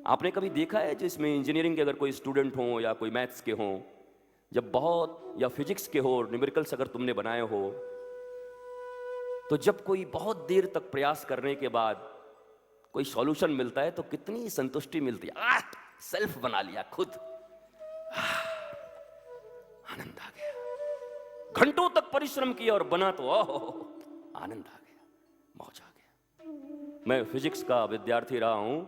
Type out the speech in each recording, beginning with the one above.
आपने कभी देखा है जिसमें इंजीनियरिंग के अगर कोई स्टूडेंट हो या कोई मैथ्स के हो, जब बहुत, या फिजिक्स के हो, न्यूमेरिकल्स अगर तुमने बनाए हो, तो जब कोई बहुत देर तक प्रयास करने के बाद कोई सॉल्यूशन मिलता है तो कितनी संतुष्टि मिलती है। सेल्फ बना लिया खुद, आनंद आ गया। घंटों तक परिश्रम किया और बना तो आनंद आ गया, मौज आ गया। मैं फिजिक्स का विद्यार्थी रहा हूं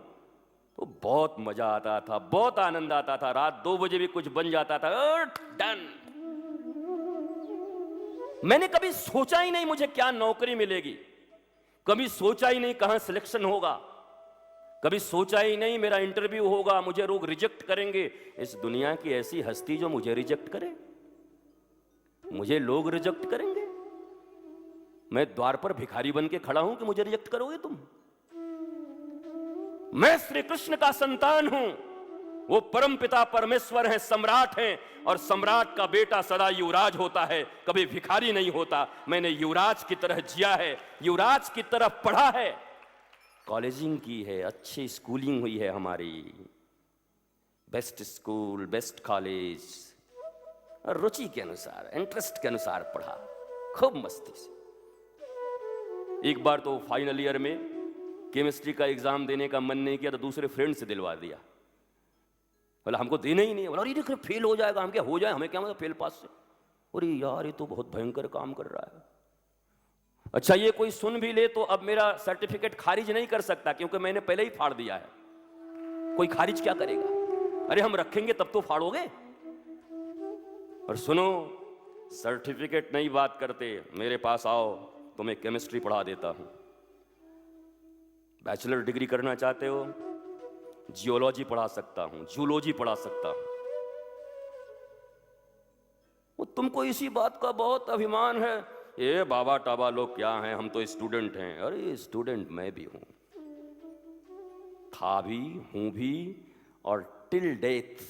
तो बहुत मजा आता था, बहुत आनंद आता था। रात 2 बजे भी कुछ बन जाता था, डन। मैंने कभी सोचा ही नहीं मुझे क्या नौकरी मिलेगी, कभी सोचा ही नहीं कहां सिलेक्शन होगा, कभी सोचा ही नहीं मेरा इंटरव्यू होगा, मुझे लोग रिजेक्ट करेंगे। इस दुनिया की ऐसी हस्ती जो मुझे रिजेक्ट करे, मुझे लोग रिजेक्ट करेंगे? मैं द्वार पर भिखारी बन के खड़ा हूं कि मुझे रिजेक्ट करोगे तुम? मैं श्री कृष्ण का संतान हूं, वो परम पिता परमेश्वर हैं, सम्राट हैं, और सम्राट का बेटा सदा युवराज होता है, कभी भिखारी नहीं होता। मैंने युवराज की तरह जिया है, युवराज की तरह पढ़ा है, कॉलेजिंग की है, अच्छी स्कूलिंग हुई है हमारी, बेस्ट स्कूल, बेस्ट कॉलेज, रुचि के अनुसार, इंटरेस्ट के अनुसार पढ़ा, खूब मस्ती से। एक बार तो फाइनल ईयर में केमिस्ट्री का एग्जाम देने का मन नहीं किया तो दूसरे फ्रेंड से दिलवा दिया। बोला हमको देना ही नहीं है। बोला अरे देखो फेल हो जाएगा, हम क्या हो जाए, हमें क्या मतलब फेल पास से। अरे यार ये तो बहुत भयंकर काम कर रहा है। अच्छा ये कोई सुन भी ले तो अब मेरा सर्टिफिकेट खारिज नहीं कर सकता क्योंकि मैंने पहले ही फाड़ दिया है। कोई खारिज क्या करेगा? अरे हम रखेंगे तब तो फाड़ोगे। और सुनो, सर्टिफिकेट नहीं बात करते, मेरे पास आओ, तुम्हें केमिस्ट्री पढ़ा देता हूं। बैचलर डिग्री करना चाहते हो, जियोलॉजी पढ़ा सकता हूं, जूलॉजी पढ़ा सकता हूं। वो तुमको इसी बात का बहुत अभिमान है, ये बाबा टाबा लोग क्या हैं, हम तो स्टूडेंट हैं। अरे स्टूडेंट मैं भी हूं, था भी, हूं भी, और टिल डेथ,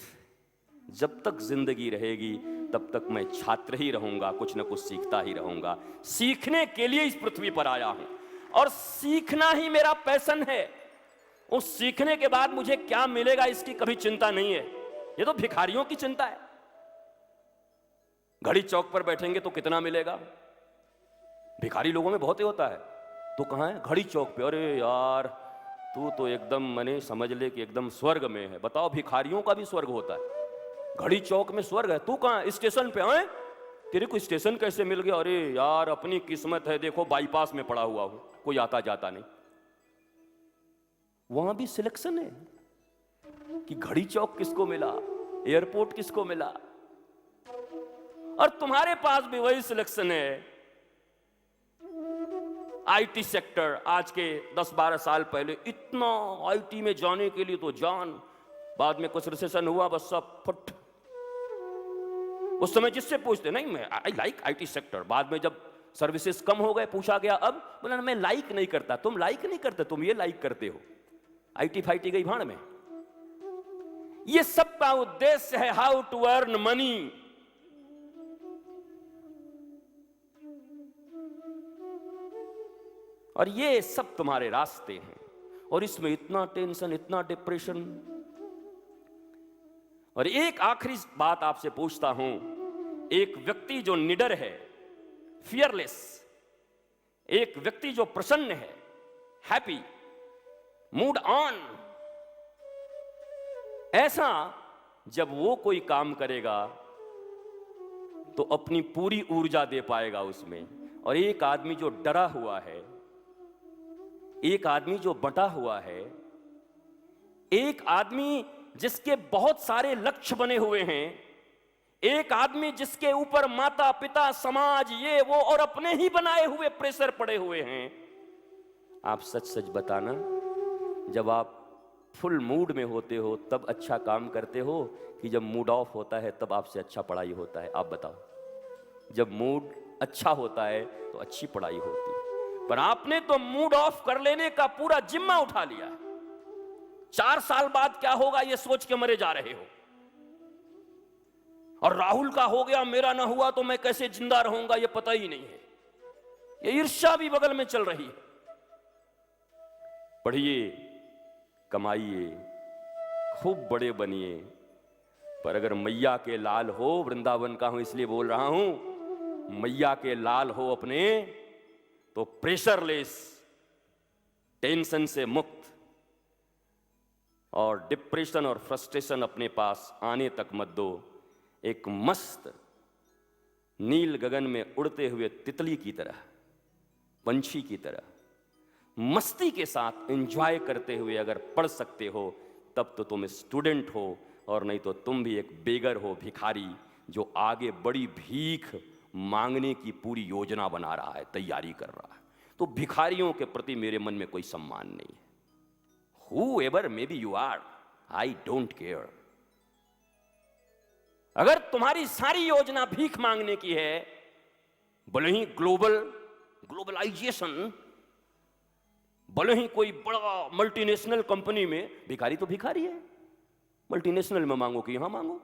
जब तक जिंदगी रहेगी तब तक मैं छात्र ही रहूंगा, कुछ ना कुछ सीखता ही रहूंगा। सीखने के लिए इस पृथ्वी पर आया हूं और सीखना ही मेरा पैशन है। उस सीखने के बाद मुझे क्या मिलेगा इसकी कभी चिंता नहीं है, ये तो भिखारियों की चिंता है। घड़ी चौक पर बैठेंगे तो कितना मिलेगा? भिखारी लोगों में बहुत ही होता है। तो कहां है? घड़ी चौक पे। अरे यार तू तो एकदम, मने समझ ले कि एकदम स्वर्ग में है। बताओ भिखारियों का भी स्वर्ग होता है, घड़ी चौक में स्वर्ग है। तू कहां? स्टेशन पे है। तेरे को स्टेशन कैसे मिल गया? अरे यार अपनी किस्मत है, देखो बाईपास में पड़ा हुआ हूं, कोई आता जाता नहीं। वहां भी सिलेक्शन है कि घड़ी चौक किसको मिला, एयरपोर्ट किसको मिला। और तुम्हारे पास भी वही सिलेक्शन है। आईटी सेक्टर, आज के 10-12 साल पहले इतना आईटी में जाने के लिए तो जान, बाद में कुछ रिसेशन हुआ, बस सब फुट। उस समय जिससे पूछते नहीं मैं आई लाइक आईटी सेक्टर, बाद में जब सर्विसेज कम हो गए पूछा गया, अब बोला मैं लाइक नहीं करता। तुम लाइक नहीं करते, तुम ये लाइक करते हो। आईटी फाइटी गई भाड़ में। ये सब का उद्देश्य है हाउ टू अर्न मनी। और ये सब तुम्हारे रास्ते हैं, और इसमें इतना टेंशन, इतना डिप्रेशन। और एक आखिरी बात आपसे पूछता हूं, एक व्यक्ति जो निडर है, फियरलेस, एक व्यक्ति जो प्रसन्न है, हैप्पी, मूड ऑन, ऐसा जब वो कोई काम करेगा तो अपनी पूरी ऊर्जा दे पाएगा उसमें। और एक आदमी जो डरा हुआ है, एक आदमी जो बटा हुआ है, एक आदमी जिसके बहुत सारे लक्ष्य बने हुए हैं, एक आदमी जिसके ऊपर माता पिता समाज ये वो और अपने ही बनाए हुए प्रेशर पड़े हुए हैं। आप सच सच बताना, जब आप फुल मूड में होते हो तब अच्छा काम करते हो कि जब मूड ऑफ होता है तब आपसे अच्छा पढ़ाई होता है? आप बताओ। जब मूड अच्छा होता है तो अच्छी पढ़ाई होती है, पर आपने तो मूड ऑफ कर लेने का पूरा जिम्मा उठा लिया। 4 साल बाद क्या होगा ये सोच के मरे जा रहे हो। और राहुल का हो गया, मेरा ना हुआ तो मैं कैसे जिंदा रहूंगा ये पता ही नहीं है। ये ईर्ष्या भी बगल में चल रही है। पढ़िए, कमाइए, खूब बड़े बनिए, पर अगर मैया के लाल हो, वृंदावन का हूं इसलिए बोल रहा हूं, मैया के लाल हो अपने, तो प्रेशरलेस, टेंशन से मुक्त और डिप्रेशन और फ्रस्ट्रेशन अपने पास आने तक मत दो। एक मस्त नील गगन में उड़ते हुए तितली की तरह, पंछी की तरह मस्ती के साथ एंजॉय करते हुए अगर पढ़ सकते हो, तब तो तुम स्टूडेंट हो, और नहीं तो तुम भी एक बेगर हो, भिखारी, जो आगे बड़ी भीख मांगने की पूरी योजना बना रहा है, तैयारी कर रहा है। तो भिखारियों के प्रति मेरे मन में कोई सम्मान नहीं है। Whoever maybe you are, I don't care. अगर तुम्हारी सारी योजना भीख मांगने की है, भले ही ग्लोबलाइजेशन, भले ही कोई बड़ा मल्टीनेशनल कंपनी में, भिखारी तो भिखारी है। मल्टीनेशनल में मांगो कि यहां मांगो,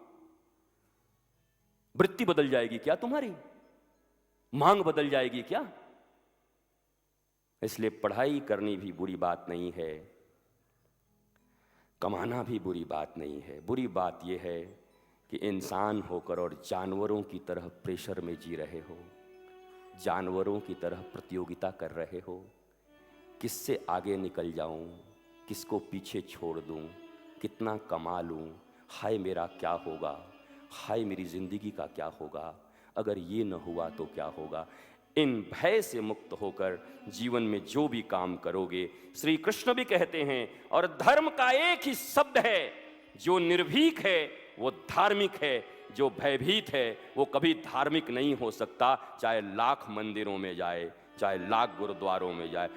वृत्ति बदल जाएगी क्या तुम्हारी? मांग बदल जाएगी क्या? इसलिए पढ़ाई करनी भी बुरी बात नहीं है, कमाना भी बुरी बात नहीं है। बुरी बात यह है कि इंसान होकर और जानवरों की तरह प्रेशर में जी रहे हो, जानवरों की तरह प्रतियोगिता कर रहे हो। किससे आगे निकल जाऊं, किसको पीछे छोड़ दूं, कितना कमा लूं, हाय मेरा क्या होगा, हाय मेरी जिंदगी का क्या होगा, अगर ये न हुआ तो क्या होगा। इन भय से मुक्त होकर जीवन में जो भी काम करोगे, श्री कृष्ण भी कहते हैं, और धर्म का एक ही शब्द है, जो निर्भीक है वो धार्मिक है, जो भयभीत है वो कभी धार्मिक नहीं हो सकता, चाहे लाख मंदिरों में जाए, चाहे लाख गुरुद्वारों में जाए।